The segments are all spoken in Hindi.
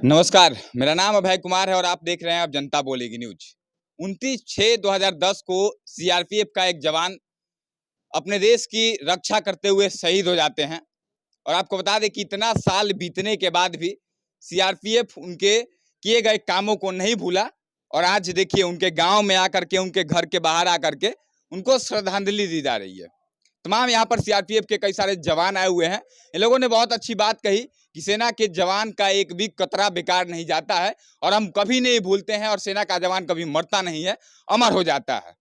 नमस्कार, मेरा नाम अभय कुमार है और आप देख रहे हैं अब जनता बोलेगी न्यूज। 29/6/2010 को सीआरपीएफ का एक जवान अपने देश की रक्षा करते हुए शहीद हो जाते हैं। और आपको बता दें कि इतना साल बीतने के बाद भी सीआरपीएफ उनके किए गए कामों को नहीं भूला। और आज देखिए उनके गांव में आकर के, उनके घर के बाहर आकर के उनको श्रद्धांजलि दी जा रही है। तमाम यहाँ पर सीआरपीएफ के कई सारे जवान आए हुए हैं। इन लोगों ने बहुत अच्छी बात कही कि सेना के जवान का एक भी कतरा बेकार नहीं जाता है और हम कभी नहीं भूलते हैं, और सेना का जवान कभी मरता नहीं है, अमर हो जाता है।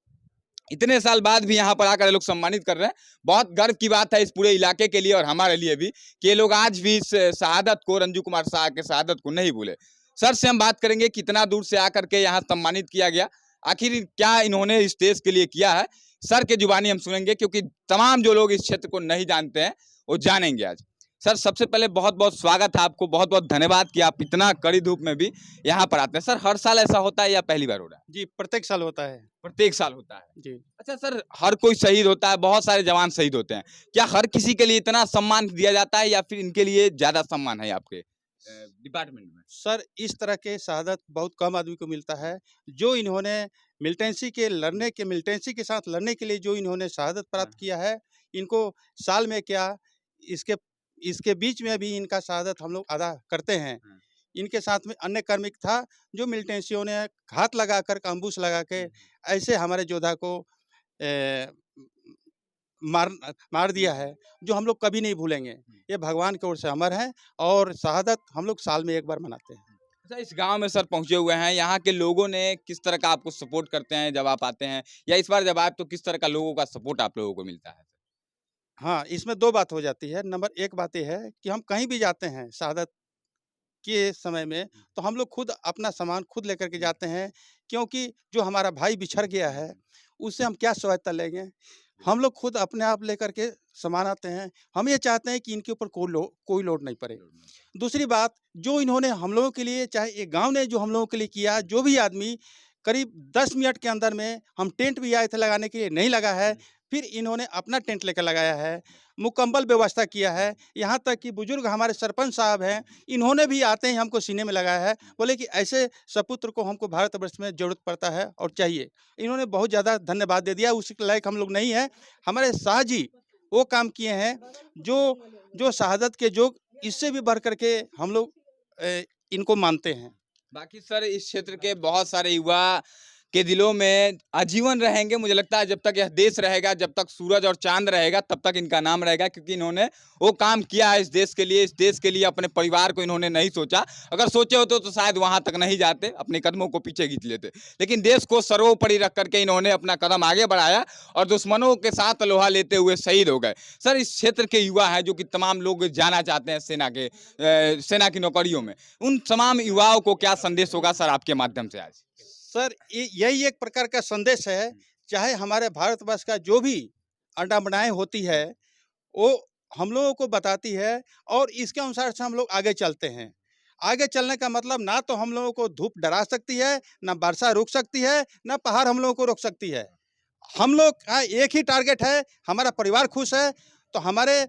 इतने साल बाद भी यहाँ पर आकर लोग सम्मानित कर रहे हैं। बहुत गर्व की बात है इस पूरे इलाके के लिए और हमारे लिए भी कि ये लोग आज भी इस शहादत को, रंजू कुमार शाह के शहादत को नहीं भूले। सर से हम बात करेंगे कितना दूर से आकर के यहाँ सम्मानित किया गया, आखिर क्या इन्होंने इस देश के लिए किया है। सर के जुबानी हम सुनेंगे क्योंकि तमाम जो लोग इस क्षेत्र को नहीं जानते हैं वो जानेंगे आज। सर, सबसे पहले बहुत बहुत स्वागत है आपको, बहुत बहुत धन्यवाद कि आप इतना कड़ी धूप में भी यहाँ पर आते हैं। सर, हर साल ऐसा होता है या पहली बार हो रहा है? जी, प्रत्येक साल होता है। प्रत्येक साल होता है। जी। अच्छा सर, हर कोई शहीद होता है, बहुत सारे जवान शहीद होते हैं। क्या हर किसी के लिए इतना सम्मान दिया जाता है या फिर इनके लिए ज्यादा सम्मान है आपके डिपार्टमेंट में? सर, इस तरह के शहादत बहुत कम आदमी को मिलता है। जो इन्होंने मिलिटेंसी के साथ लड़ने के लिए जो इन्होंने शहादत प्राप्त किया है, इनको साल में क्या, इसके इसके बीच में भी इनका शहादत हम लोग अदा करते हैं। इनके साथ में अन्य कार्मिक था जो मिलिटेंसियों ने घात लगाकर, एम्बुश लगा के ऐसे हमारे योद्धा को ए, मार मार दिया है, जो हम लोग कभी नहीं भूलेंगे। ये भगवान की ओर से अमर है और शहादत हम लोग साल में एक बार मनाते हैं। अच्छा, इस गांव में सर पहुंचे हुए हैं, यहाँ के लोगों ने किस तरह का आपको सपोर्ट करते हैं जब आप आते हैं, या इस बार जब आप तो किस तरह का लोगों का सपोर्ट आप लोगों को मिलता है? हाँ, इसमें 2 बात हो जाती है। नंबर 1 बात ये है कि हम कहीं भी जाते हैं शहादत के समय में, तो हम लोग खुद अपना सामान खुद लेकर के जाते हैं, क्योंकि जो हमारा भाई बिछड़ गया है, उससे हम क्या सहायता लेंगे? हम लोग खुद अपने आप लेकर के सामान आते हैं। हम ये चाहते हैं कि इनके ऊपर कोई लोड नहीं पड़े। दूसरी बात, जो इन्होंने हम लोगों के लिए, चाहे ये गाँव ने जो हम लोगों के लिए किया, जो भी आदमी करीब 10 मिनट के अंदर में, हम टेंट भी आए थे लगाने के लिए, नहीं लगा है। फिर इन्होंने अपना टेंट लेकर लगाया है, मुकम्मल व्यवस्था किया है। यहाँ तक कि बुजुर्ग हमारे सरपंच साहब हैं, इन्होंने भी आते ही हमको सीने में लगाया है, बोले कि ऐसे सपुत्र को हमको भारतवर्ष में ज़रूरत पड़ता है और चाहिए। इन्होंने बहुत ज़्यादा धन्यवाद दे दिया, उस लायक हम लोग नहीं हैं। हमारे शाह जी वो काम किए हैं जो शहादत के जोग, इससे भी बढ़ कर के हम लोग इनको मानते हैं। बाकी सर, इस क्षेत्र के बहुत सारे युवा के दिलों में आजीवन रहेंगे। मुझे लगता है जब तक यह देश रहेगा, जब तक सूरज और चांद रहेगा, तब तक इनका नाम रहेगा, क्योंकि इन्होंने वो काम किया है इस देश के लिए। इस देश के लिए अपने परिवार को इन्होंने नहीं सोचा। अगर सोचे होते तो शायद वहां तक नहीं जाते, अपने कदमों को पीछे खींच लेते। लेकिन देश को सर्वोपरि रख करके इन्होंने अपना कदम आगे बढ़ाया और दुश्मनों के साथ लोहा लेते हुए शहीद हो गए। सर, इस क्षेत्र के युवा हैं जो कि तमाम लोग जाना चाहते हैं सेना की नौकरियों में, उन तमाम युवाओं को क्या संदेश होगा सर आपके माध्यम से आज? सर, यही एक प्रकार का संदेश है। चाहे हमारे भारतवर्ष का जो भी अड्डा-बड़ाई होती है, वो हम लोगों को बताती है और इसके अनुसार से हम लोग आगे चलते हैं। आगे चलने का मतलब, ना तो हम लोगों को धूप डरा सकती है, ना वर्षा रोक सकती है, ना पहाड़ हम लोगों को रोक सकती है। हम लोग का एक ही टारगेट है, हमारा परिवार खुश है तो हमारे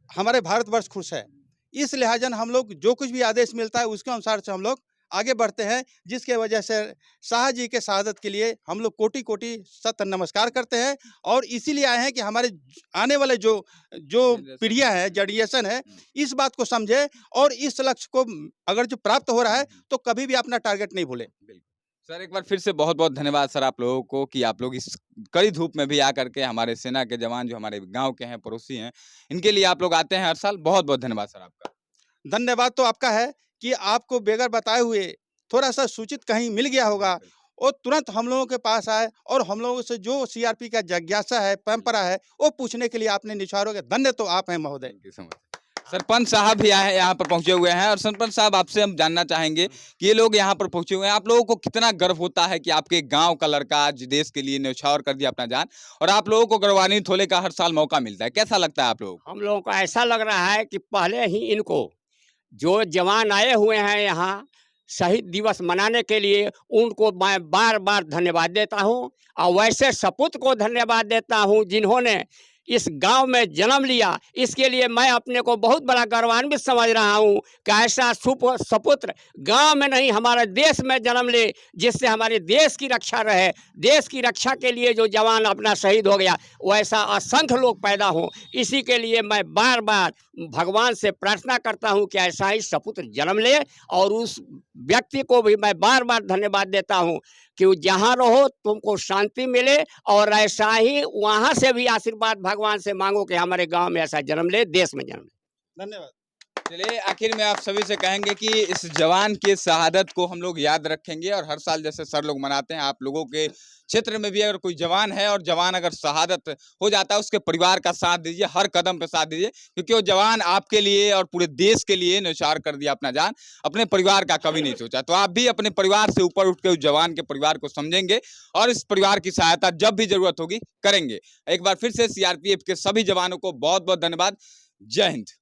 हमारे भारतवर्ष खुश है। इस लिहाजन हम लोग जो कुछ भी आदेश मिलता है उसके अनुसार से हम लोग आगे बढ़ते हैं, जिसके वजह से शाह जी के शहादत के लिए हम लोग कोटि-कोटि सत नमस्कार करते हैं। और इसीलिए आए हैं कि हमारे आने वाले जो जो पीढ़ियाँ हैं, जनरेशन है, इस बात को समझे और इस लक्ष्य को अगर जो प्राप्त हो रहा है तो कभी भी अपना टारगेट नहीं भूले। सर, एक बार फिर से बहुत बहुत धन्यवाद सर आप लोगों को कि आप लोग इस कड़ी धूप में भी आकर के हमारे सेना के जवान जो हमारे गांव के हैं, पड़ोसी हैं, इनके लिए आप लोग आते हैं हर साल। बहुत बहुत धन्यवाद सर आपका। धन्यवाद तो आपका है कि आपको बगैर बताए हुए थोड़ा-सा सूचित कहीं मिल गया होगा, वो तुरंत हम लोगों के पास आए और हम लोगों से जो सीआरपी का जिज्ञासा है, परंपरा है, वो पूछने के लिए आपने निछावरों के धन्य तो आप हैं महोदय। Thank you so much. Sarpanch साहब भी आए हैं, यहाँ पर पहुंचे हुए हैं। और सरपंच साहब, आपसे हम जानना चाहेंगे कि ये लोग यहाँ पर पहुंचे हुए हैं, आप लोगों को कितना गर्व होता है कि आपके गांव का लड़का आज देश के लिए न्यौछावर कर दिया अपना जान, और आप लोगों को गौरवान्वित होने का हर साल मौका मिलता है। कैसा लगता है आप लोगों को? हम लोगों को ऐसा लग रहा है कि पहले ही इनको, जो जवान आए हुए हैं यहाँ शहीद दिवस मनाने के लिए, उनको मैं बार बार धन्यवाद देता हूँ। और वैसे सपूत को धन्यवाद देता हूँ जिन्होंने इस गांव में जन्म लिया, इसके लिए मैं अपने को बहुत बड़ा गौरवान्वित समझ रहा हूं कि ऐसा सपुत्र गांव में नहीं हमारे देश में जन्म ले, जिससे हमारे देश की रक्षा रहे। देश की रक्षा के लिए जो जवान अपना शहीद हो गया, वैसा असंख्य लोग पैदा हों। इसी के लिए मैं बार बार भगवान से प्रार्थना करता हूं कि ऐसा ही सपुत्र जन्म ले, और उस व्यक्ति को भी मैं बार बार धन्यवाद देता हूं कि जहां रहो तुमको शांति मिले, और ऐसा ही वहां से भी आशीर्वाद भगवान से मांगो कि हमारे गांव में ऐसा जन्म ले, देश में जन्म ले। धन्यवाद। चलिए, आखिर में आप सभी से कहेंगे कि इस जवान के शहादत को हम लोग याद रखेंगे, और हर साल जैसे सर लोग मनाते हैं, आप लोगों के क्षेत्र में भी अगर कोई जवान है और जवान अगर शहादत हो जाता है, उसके परिवार का साथ दीजिए, हर कदम पे साथ दीजिए, क्योंकि वो जवान आपके लिए और पूरे देश के लिए न्यौछावर कर दिया अपना जान, अपने परिवार का कभी नहीं सोचा। तो आप भी अपने परिवार से ऊपर उठ के उस जवान के परिवार को समझेंगे और इस परिवार की सहायता जब भी जरूरत होगी करेंगे। एक बार फिर से सीआरपीएफ के सभी जवानों को बहुत बहुत धन्यवाद। जय हिंद।